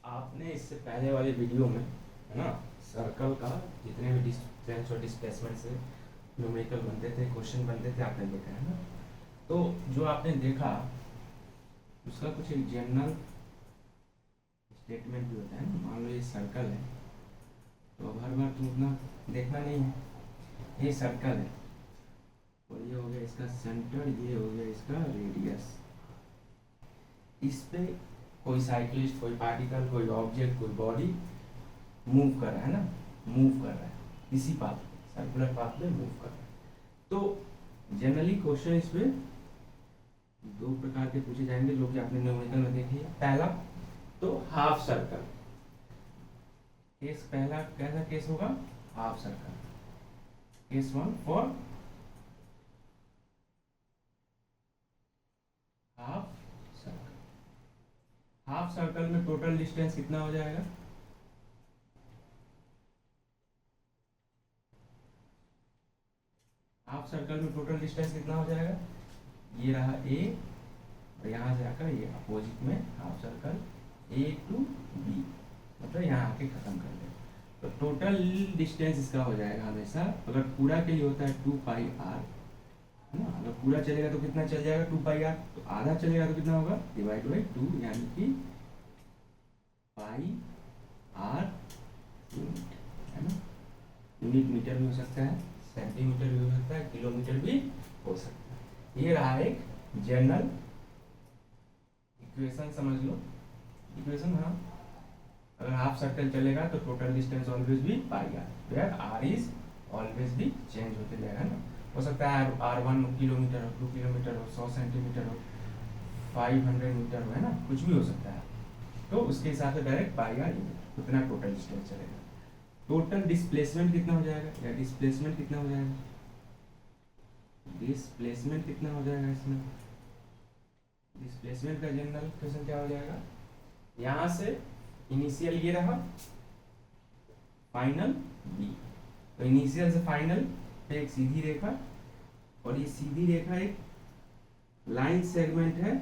आपने इससे पहले वाले वीडियो में, है ना, सर्कल का जितने भी डिस्टेंस और डिस्प्लेसमेंट से न्यूमेरिकल बनते थे, क्वेश्चन बनते थे, आपने देखा है ना। तो जो आपने देखा उसका कुछ एक जनरल स्टेटमेंट भी होता है ना। मान लो ये सर्कल है, तो अब हर बार तुम उतना देखना नहीं है। ये सर्कल है और ये हो गया इसका सेंटर, ये हो गया इसका रेडियस। इस पे कोई साइक्लिस्ट, कोई पार्टिकल, कोई ऑब्जेक्ट, कोई बॉडी मूव कर रहा है ना, मूव कर रहा है इसी पाथ पे, सर्कुलर पाथ पे मूव कर रहा है। तो जनरली क्वेश्चन इस पे दो प्रकार के पूछे जाएंगे जो कि आपने न्यूमेरिकल में देखे हैं। पहला तो हाफ सर्कल केस, पहला कैसा केस होगा, half circle. Case one for half circle. Half circle में टोटल डिस्टेंस कितना हो जाएगा, हाफ सर्कल में टोटल डिस्टेंस कितना हो जाएगा, ये रहा ए और यहाँ से आकर ये अपोजिट में half circle A to B, मतलब यहाँ आके खत्म कर दे। तो टोटल डिस्टेंस इसका हो जाएगा हमेशा, अगर पूरा के लिए होता है 2 पाई आर, है ना। अगर पूरा चलेगा तो कितना चल जाएगा 2 पाई आर, तो आधा चलेगा तो कितना होगा डिवाइड बाई 2, यानी कि पाई आर यूनिट, है ना। यूनिट मीटर भी हो सकता है, सेंटीमीटर भी हो सकता है, किलोमीटर भी हो सकता है। ये रहा एक जनरल इक्वेशन, समझ लो इक्वेशन। हाँ, अगर हाफ सर्कल चलेगा तो टोटल डिस्टेंस ऑलवेज भी pi R, where R is always भी चेंज होते जाएगा ना। हो सकता है R1 किलोमीटर हो, 2 किलोमीटर हो, 100 सेंटीमीटर हो, 500 मीटर हो, है ना, कुछ भी हो सकता है। तो उसके हिसाब से डायरेक्ट पाई आर यूनिट उतना टोटल डिस्टेंस चलेगा। टोटल डिस्प्लेसमेंट कितना हो जाएगा, या डिस्प्लेसमेंट कितना हो जाएगा, डिस्प्लेसमेंट कितना हो जाएगा इसमें। डिस्प्लेसमेंट का जनरल क्वेश्चन क्या हो जाएगा, यहां से इनिशियल ये रहा, फाइनल बी। तो इनिशियल से फाइनल पे एक सीधी रेखा, और ये सीधी रेखा एक लाइन सेगमेंट है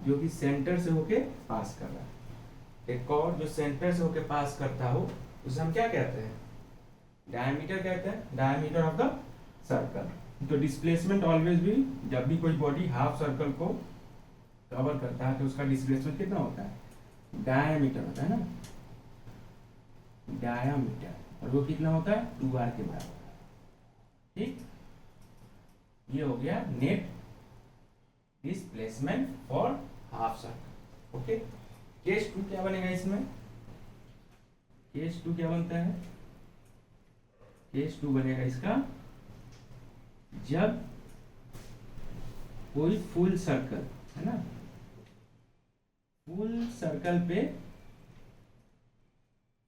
जो कि सेंटर से होके पास कर रहा है। एक और जो सेंटर से होके पास करता हो उसे हम क्या कहते हैं, डायमीटर कहते हैं, डायमीटर ऑफ द सर्कल। तो डिस्प्लेसमेंट ऑलवेज भी, जब भी कोई बॉडी हाफ सर्कल को कवर करता है तो उसका डिस्प्लेसमेंट कितना होता है, डायमीटर होता है ना, डायमीटर, और वो कितना होता है 2r के बराबर। ठीक, ये हो गया net displacement for half circle. Okay, case 2 क्या बनेगा इसमें, केस 2 क्या बनता है, केस 2 बनेगा इसका जब कोई फुल सर्कल, है ना, फुल सर्कल पे,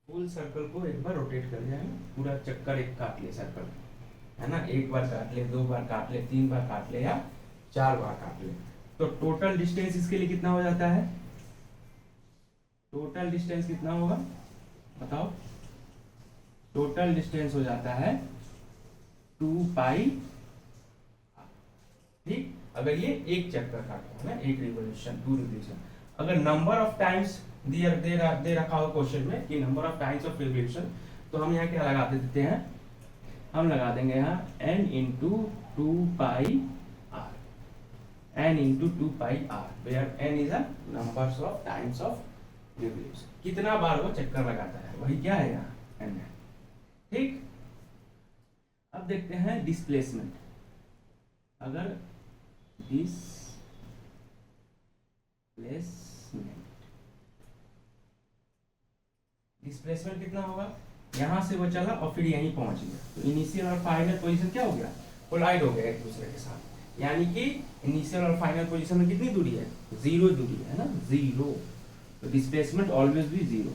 फुल सर्कल को एक बार रोटेट कर जाए, पूरा चक्कर एक काट ले सर्कल, है ना, एक बार काट ले, 2 बार काट ले, 3 बार काट ले, या 4 बार काट ले, तो टोटल डिस्टेंस इसके लिए कितना हो जाता है, टोटल डिस्टेंस कितना होगा बताओ, टोटल डिस्टेंस हो जाता है 2 पाई। ठीक, अगर ये एक चक्कर काटा है ना, एक रिवोल्यूशन, 2 रिवोल्यूशन। अगर नंबर ऑफ टाइम्स दे रखा हो क्वेश्चन में कि number of times of revolution, तो हम यहाँ क्या लगा देते हैं, हम लगा देंगे यहाँ n into 2 pi R, n into 2 pi R, where n is a numbers of times of revolution, कितना बार वो चक्कर लगाता है, वही क्या है यहाँ n है। ठीक, अब देखते हैं डिस्प्लेसमेंट। अगर डिस्प्लेसमेंट कितना होगा, यहां से वो चला और फिर यहीं पहुंच गया, तो इनिशियल और फाइनल पोजीशन क्या हो गया, कोलाइड हो गया एक दूसरे के साथ, यानी कि इनिशियल और फाइनल पोजीशन में कितनी दूरी है, 0 दूरी है ना, 0। तो डिस्प्लेसमेंट ऑलवेज भी 0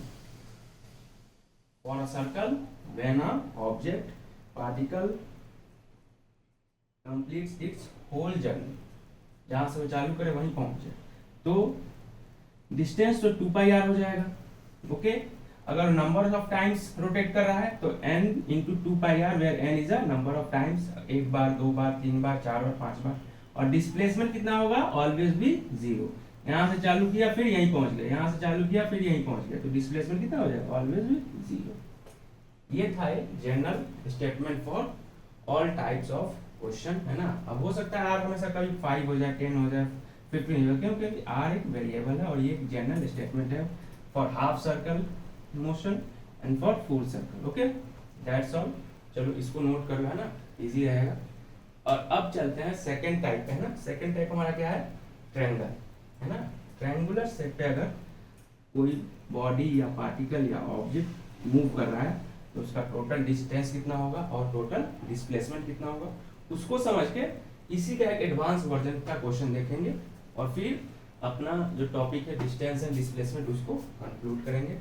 for a circle when a object particle completes its whole journey, जहां से वो चालू करे वहीं पहुंचे, तो डिस्टेंस तो 2 पाई आर हो जाएगा। ओके, अगर नंबर ऑफ टाइम्स रोटेट कर रहा है तो n into 2 pi R, where n is a number of times, 1 बार, 2 बार, 3 बार, 4 बार, 5 बार। और डिस्प्लेसमेंट कितना होगा, ऑलवेज भी 0, यहाँ से चालू किया फिर यहीं पहुंच गए, यहाँ से चालू किया फिर यहीं पहुंच गए, तो डिस्प्लेसमेंट कितना हो जाएगा, ऑलवेज विद जीरो। ये था एक general statement for all types of question, है ना। अब हो सकता है आर हमेशा कभी 5 हो जाए, 10 हो जाए, 15 हो जाए, क्यों, क्योंकि आर एक वेरिएबल है और ये एक जनरल स्टेटमेंट है for half circle motion and for full circle. Okay, that's all. चलो इसको नोट कर लो, है ना, इजी रहेगा। और अब चलते हैं सेकंड टाइप पे, है ना। सेकंड टाइप हमारा क्या है, ट्रायंगल, है ना। ट्रायंगुलर शेप पे अगर कोई बॉडी या पार्टिकल या ऑब्जेक्ट मूव कर रहा है तो उसका टोटल डिस्टेंस कितना होगा और टोटल डिस्प्लेसमेंट कितना होगा, उसको समझ के इसी का एक एडवांस वर्जन का क्वेश्चन देखेंगे और फिर अपना जो टॉपिक है डिस्टेंस एंड डिस्प्लेसमेंट उसको कंक्लूड करेंगे।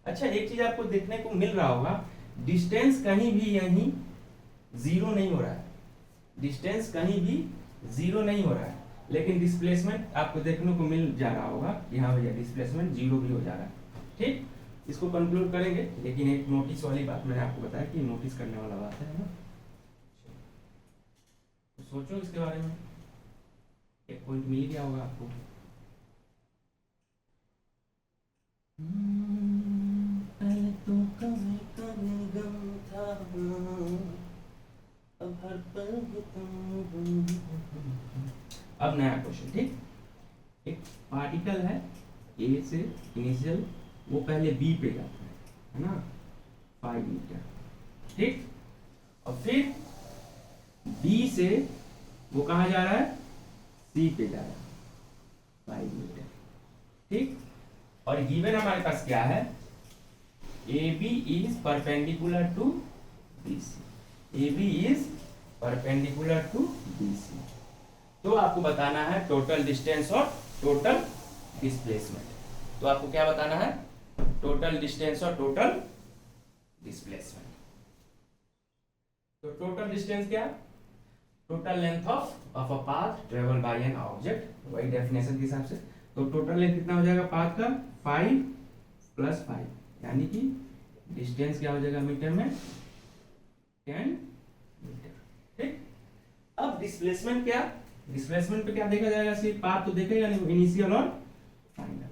अच्छा, एक चीज आपको देखने को मिल रहा होगा, डिस्टेंस कहीं भी यहीं जीरो नहीं हो रहा है, डिस्टेंस कहीं भी जीरो नहीं हो रहा है, लेकिन डिस्प्लेसमेंट आपको देखने को मिल जा रहा होगा कि हाँ भैया डिस्प्लेसमेंट जीरो भी हो जा रहा है। ठीक, इसको कंक्लूड करेंगे, लेकिन एक नोटिस वाली बात मैंने आपको बताया कि नोटिस करने वाला बात है ना। तो सोचो इसके बारे में, एक पॉइंट मिल गया होगा आपको। पहले तो कभी कभी गम था, अब हर पल अब नया क्वेश्चन। ठीक, एक पार्टिकल है ए से इनिशियल, वो पहले बी पे जाता है ना, 5 मीटर। ठीक, और फिर बी से वो कहाँ जा रहा है, सी पे जा रहा है, 5 मीटर। ठीक, और गिवन हमारे पास क्या है, A B is perpendicular to B C, A B is perpendicular to B C. तो आपको बताना है टोटल डिस्टेंस और टोटल डिस्प्लेसमेंट। तो आपको क्या बताना है, टोटल डिस्टेंस और टोटल डिस्प्लेसमेंट। तो टोटल डिस्टेंस क्या, total length of a path travel by an object, वही डेफिनेशन के हिसाब से। तो टोटल लेंथ कितना हो जाएगा पाथ का, 5 + 5, यानी कि डिस्टेंस क्या हो जाएगा मीटर में, 10 मीटर। ठीक, अब डिस्प्लेसमेंट क्या, डिस्प्लेसमेंट पे क्या देखा जाएगा, सिर्फ पाथ तो देखेगा नहीं, इनिशियल और फाइनल।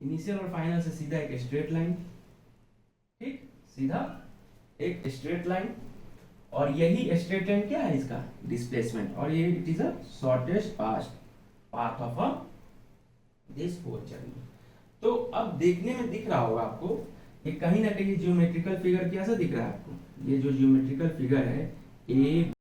इनिशियल और फाइनल से सीधा एक स्ट्रेट लाइन, ठीक, सीधा एक स्ट्रेट लाइन, और यही स्ट्रेट लाइन क्या है इसका डिस्प्लेसमेंट, और ये it is a shortest path of a this whole journey. तो अब देखने में दिख रहा होगा आपको, ये कहीं ना कहीं ज्योमेट्रिकल फिगर कैसा दिख रहा है आपको, ये जो ज्योमेट्रिकल फिगर है ए